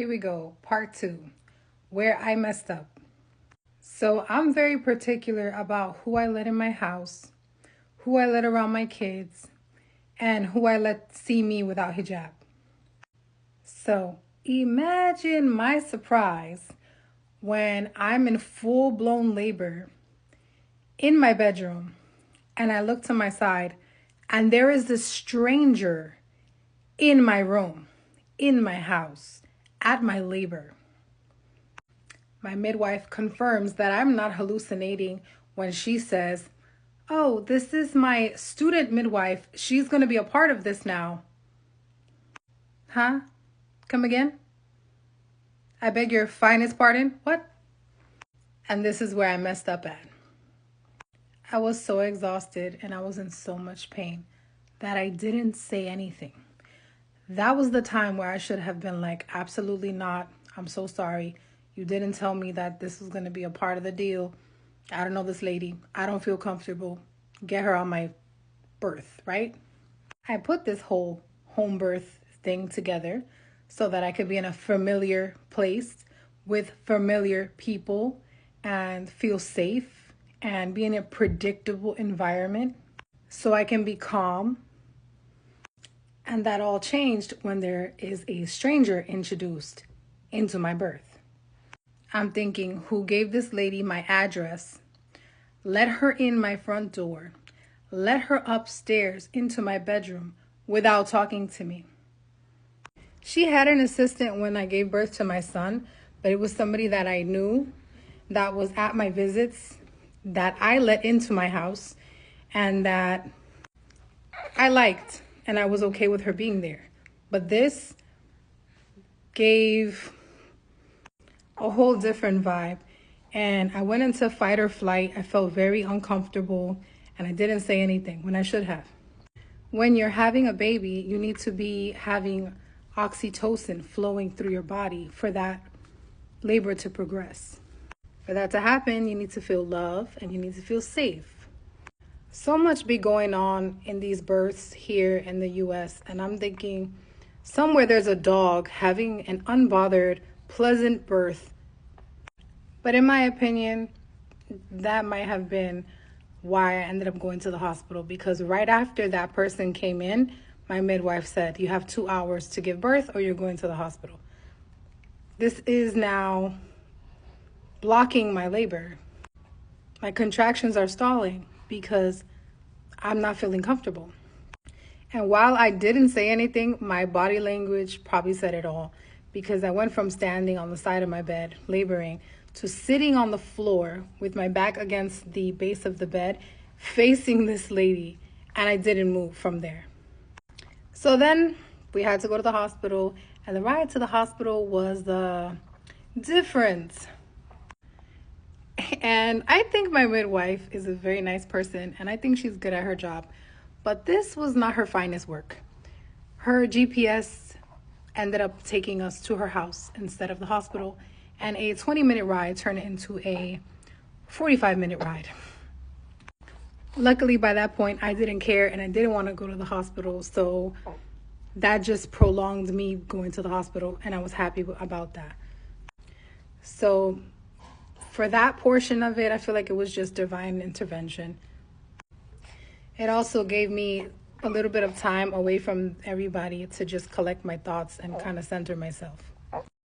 Here we go, part 2, where I messed up. So I'm very particular about who I let in my house, who I let around my kids, and who I let see me without hijab. So imagine my surprise when I'm in full-blown labor in my bedroom and I look to my side and there is this stranger in my room, in my house, at my labor. My midwife confirms that I'm not hallucinating when she says, "Oh, this is my student midwife. She's going to be a part of this now." Huh? Come again? I beg your finest pardon? What? And this is where I messed up at. I was so exhausted and I was in so much pain that I didn't say anything. That was the time where I should have been like, absolutely not. I'm so sorry. You didn't tell me that this was going to be a part of the deal. I don't know this lady. I don't feel comfortable. Get her on my birth, right? I put this whole home birth thing together so that I could be in a familiar place with familiar people and feel safe and be in a predictable environment so I can be calm. And that all changed when there is a stranger introduced into my birth. I'm thinking, who gave this lady my address? Let her in my front door. Let her upstairs into my bedroom without talking to me. She had an assistant when I gave birth to my son, but it was somebody that I knew that was at my visits, that I let into my house, and that I liked, and I was okay with her being there. But this gave a whole different vibe, and I went into fight or flight. I felt very uncomfortable, and I didn't say anything when I should have. When you're having a baby, you need to be having oxytocin flowing through your body for that labor to progress. For that to happen, you need to feel love and you need to feel safe. So much be going on in these births here in the US, and I'm thinking somewhere there's a dog having an unbothered, pleasant birth. But in my opinion, that might have been why I ended up going to the hospital, because right after that person came in, my midwife said, "You have 2 hours to give birth or you're going to the hospital." This is now blocking my labor. My contractions are stalling because I'm not feeling comfortable. And while I didn't say anything, my body language probably said it all, because I went from standing on the side of my bed, laboring, to sitting on the floor with my back against the base of the bed, facing this lady, and I didn't move from there. So then we had to go to the hospital, and the ride to the hospital was the difference. And I think my midwife is a very nice person, and I think she's good at her job, but this was not her finest work. Her GPS ended up taking us to her house instead of the hospital, and a 20-minute ride turned into a 45-minute ride. Luckily, by that point, I didn't care and I didn't want to go to the hospital, so that just prolonged me going to the hospital, and I was happy about that. So for that portion of it, I feel like it was just divine intervention. It also gave me a little bit of time away from everybody to just collect my thoughts and kind of center myself.